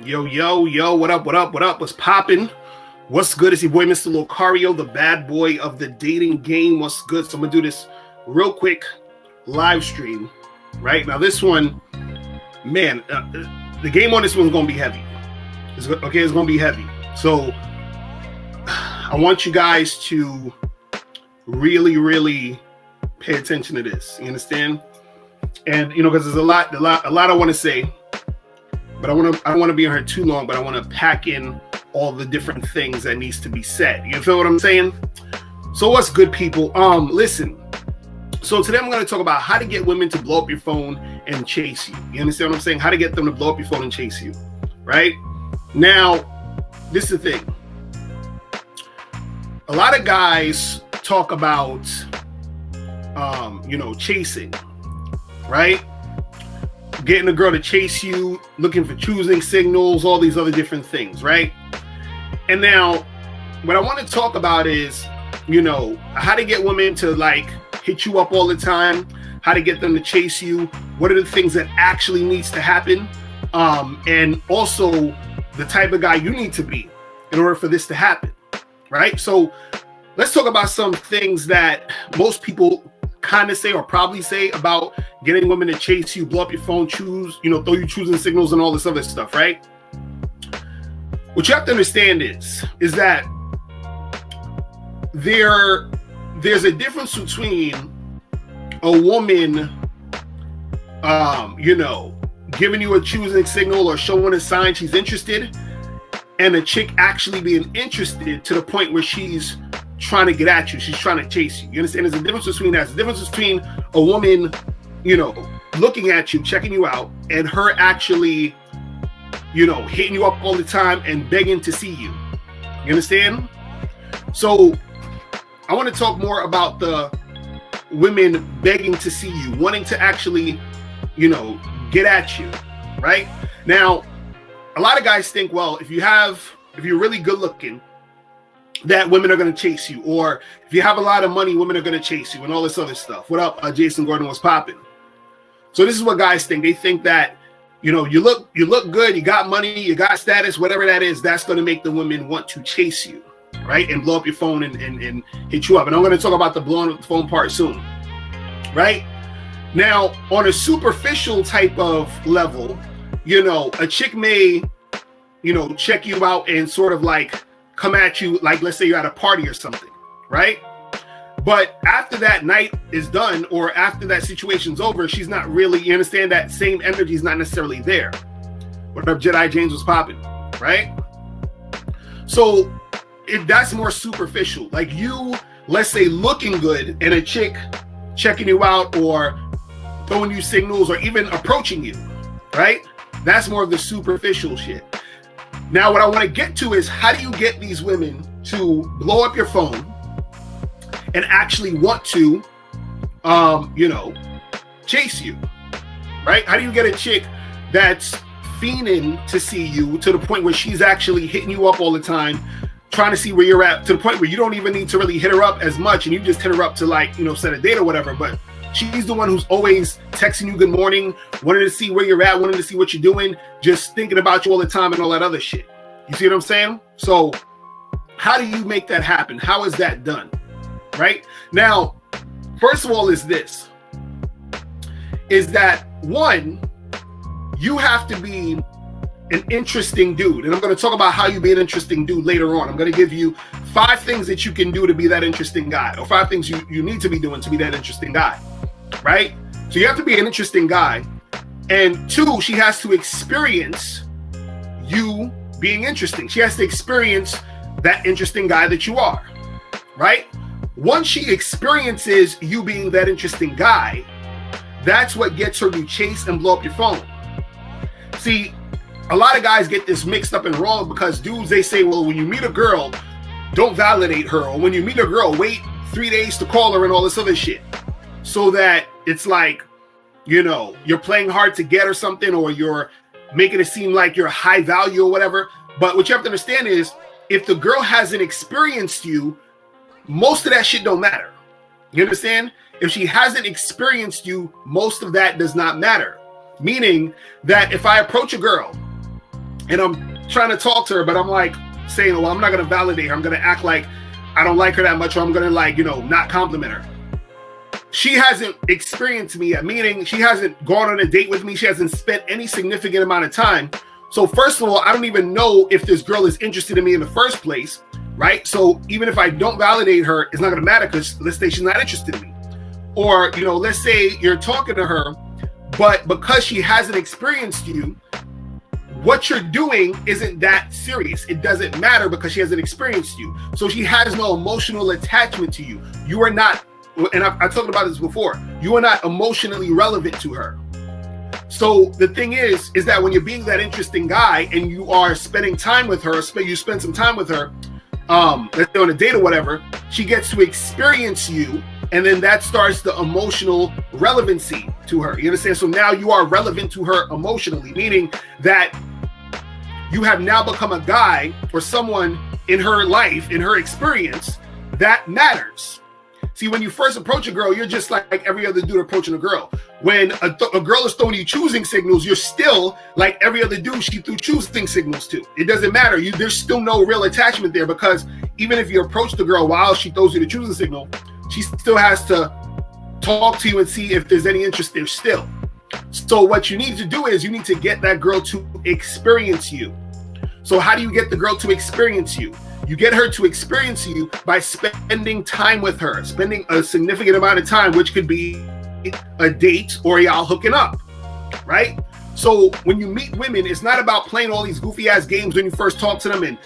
Yo, yo, yo, what up, what up, what up? What's poppin'? What's good? It's your boy, Mr. Locario, the bad boy of the dating game. What's good? So I'm gonna do this real quick live stream. Right now, this one, man, the game on this one's gonna be heavy. It's gonna be heavy. So I want you guys to really, really pay attention to this. You understand? And because there's a lot I want to say. But I don't want to be on here too long, but I want to pack in all the different things that needs to be said. You feel what I'm saying? So what's good, people? Listen. So today I'm going to talk about how to get women to blow up your phone and chase you. You understand what I'm saying? How to get them to blow up your phone and chase you, right? Now, this is the thing. A lot of guys talk about, chasing, right? Getting a girl to chase you, looking for choosing signals, all these other different things, right? And now, what I want to talk about is, how to get women to hit you up all the time, how to get them to chase you, what are the things that actually needs to happen, and also the type of guy you need to be in order for this to happen, right? So let's talk about some things that most people kind of say or probably say about getting women to chase you, blow up your phone, throw you choosing signals and all this other stuff, right? What you have to understand is that there's a difference between a woman, giving you a choosing signal or showing a sign she's interested, and a chick actually being interested to the point where she's trying to get at you. She's trying to chase you. You understand? There's a difference between that. There's a difference between a woman, looking at you, checking you out, and her actually, hitting you up all the time and begging to see you. You understand? So I want to talk more about the women begging to see you, wanting to actually, get at you, right? Now, a lot of guys think, well, if you're really good looking, that women are going to chase you, or if you have a lot of money, women are going to chase you, and all this other stuff. What up, Jason Gordon? Was popping? So this is what guys think. They think that you look good, you got money, you got status, whatever that is, that's going to make the women want to chase you, right, and blow up your phone and hit you up. And I'm going to talk about the blowing up the phone part soon, right? Now, on a superficial type of level, a chick may, check you out and sort of come at you, let's say you're at a party or something, right? But after that night is done, or after that situation's over, she's not really, you understand, that same energy is not necessarily there. What up, Jedi James? Was popping, right? So that's more superficial. Like you, let's say, looking good, and a chick checking you out or throwing you signals or even approaching you, right? That's more of the superficial shit. Now, what I want to get to is, how do you get these women to blow up your phone and actually want to, chase you, right? How do you get a chick that's fiending to see you to the point where she's actually hitting you up all the time, trying to see where you're at, to the point where you don't even need to really hit her up as much, and you just hit her up to set a date or whatever, but she's the one who's always texting you good morning, wanting to see where you're at, wanting to see what you're doing, just thinking about you all the time and all that other shit. You see what I'm saying? So how do you make that happen? How is that done? Right? Now, first of all, is that one, you have to be an interesting dude. And I'm going to talk about how you be an interesting dude later on. I'm going to give you 5 things that you can do to be that interesting guy, or 5 things you need to be doing to be that interesting guy, right? So you have to be an interesting guy. And 2, she has to experience you being interesting. She has to experience that interesting guy that you are, right? Once she experiences you being that interesting guy, that's what gets her to chase and blow up your phone. See, a lot of guys get this mixed up and wrong, because dudes, they say, well, when you meet a girl, don't validate her. Or when you meet a girl, wait 3 days to call her and all this other shit. So that it's you're playing hard to get or something, or you're making it seem like you're high value or whatever. But what you have to understand is, if the girl hasn't experienced you, most of that shit don't matter. You understand? If she hasn't experienced you, most of that does not matter. Meaning that if I approach a girl and I'm trying to talk to her, but I'm like saying, well, I'm not going to validate her. I'm going to act like I don't like her that much, or I'm going to like, not compliment her. She hasn't experienced me yet, meaning she hasn't gone on a date with me. She hasn't spent any significant amount of time. So first of all, I don't even know if this girl is interested in me in the first place, right? So even if I don't validate her, it's not going to matter because let's say she's not interested in me. Or, let's say you're talking to her, but because she hasn't experienced you, what you're doing isn't that serious. It doesn't matter because she hasn't experienced you. So she has no emotional attachment to you. You are not, and I talked about this before, you are not emotionally relevant to her. So the thing is that when you're being that interesting guy and you are spending time with her, you spend some time with her, let's say on a date or whatever, she gets to experience you, and then that starts the emotional relevancy to her. You understand? So now you are relevant to her emotionally, meaning that you have now become a guy or someone in her life, in her experience, that matters. See, when you first approach a girl, you're just like every other dude approaching a girl. When a girl is throwing you choosing signals, you're still like every other dude she threw choosing signals to. It doesn't matter. There's still no real attachment there, because even if you approach the girl while she throws you the choosing signal, she still has to talk to you and see if there's any interest there still. So what you need to do is you need to get that girl to experience you. So how do you get the girl to experience you? You get her to experience you by spending time with her, spending a significant amount of time, which could be a date or y'all hooking up, right? So when you meet women, it's not about playing all these goofy ass games when you first talk to them and,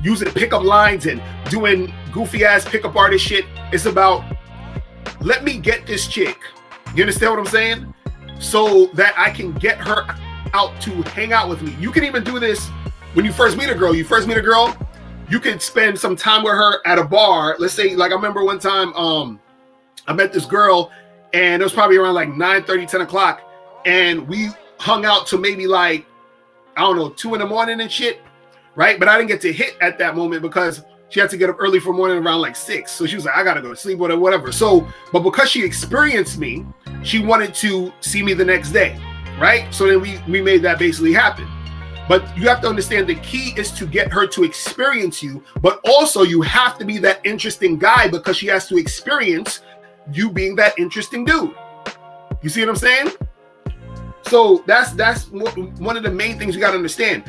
using pickup lines and doing goofy ass pickup artist shit. It's about, let me get this chick. You understand what I'm saying? So that I can get her out to hang out with me. You can even do this when you first meet a girl. You could spend some time with her at a bar. Let's say, like, I remember one time I met this girl, and it was probably around like 9:30, 10 o'clock, and we hung out till maybe like, 2 a.m. and shit, right? But I didn't get to hit at that moment because she had to get up early for morning around like 6. So she was like, I gotta go to sleep or whatever. So, but because she experienced me, she wanted to see me the next day, right? So then we made that basically happen. But you have to understand the key is to get her to experience you, but also you have to be that interesting guy because she has to experience you being that interesting dude. You see what I'm saying? So that's one of the main things you got to understand.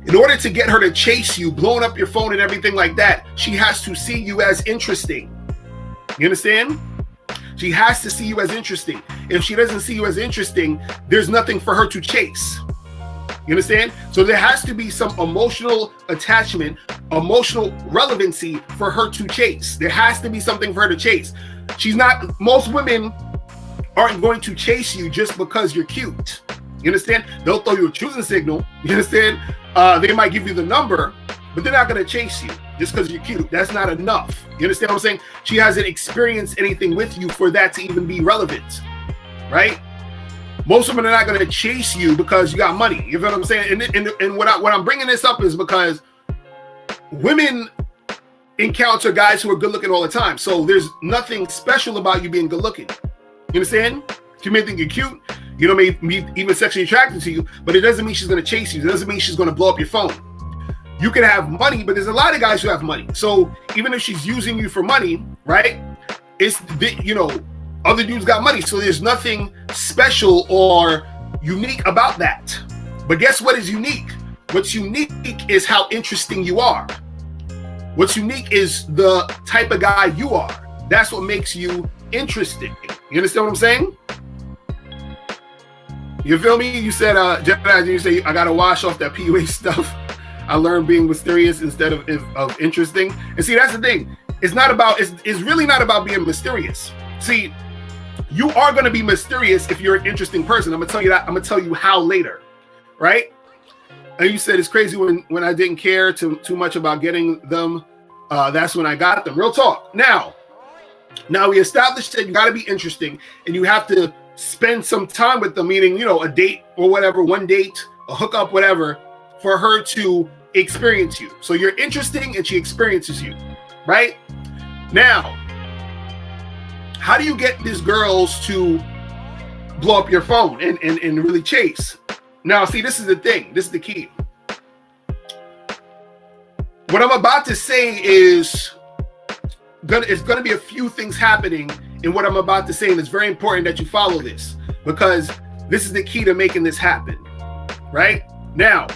In order to get her to chase you, blowing up your phone and everything like that, she has to see you as interesting. You understand? She has to see you as interesting. If she doesn't see you as interesting, there's nothing for her to chase. You understand? So there has to be some emotional attachment, emotional relevancy for her to chase. There has to be something for her to chase. Most women aren't going to chase you just because you're cute. You understand? They'll throw you a choosing signal. You understand? They might give you the number, but they're not going to chase you just because you're cute. That's not enough. You understand what I'm saying? She hasn't experienced anything with you for that to even be relevant, right? Most women are not going to chase you because you got money. You know what I'm saying? And what I'm bringing this up is because women encounter guys who are good looking all the time. So there's nothing special about you being good looking. You understand? She may think you're cute. May be even sexually attracted to you, but it doesn't mean she's going to chase you. It doesn't mean she's going to blow up your phone. You can have money, but there's a lot of guys who have money. So even if she's using you for money, right? It's, other dudes got money. So there's nothing special or unique about that. But guess what is unique? What's unique is how interesting you are. What's unique is the type of guy you are. That's what makes you interesting. You understand what I'm saying? You feel me? You said, Jedi, you say, I got to wash off that PUA stuff. I learned being mysterious instead of interesting. And see, that's the thing. It's really not about being mysterious. See, you are going to be mysterious if you're an interesting person. I'm going to tell you that. I'm going to tell you how later, right? And you said it's crazy when I didn't care too much about getting them. That's when I got them. Real talk. Now we established that you got to be interesting and you have to spend some time with them, meaning, a date or whatever, one date, a hookup, whatever, for her to experience you. So you're interesting and she experiences you, right? Now, how do you get these girls to blow up your phone and really chase? Now, see, this is the thing. This is the key. What I'm about to say is it's gonna be a few things happening in what I'm about to say, and it's very important that you follow this because this is the key to making this happen. Right now,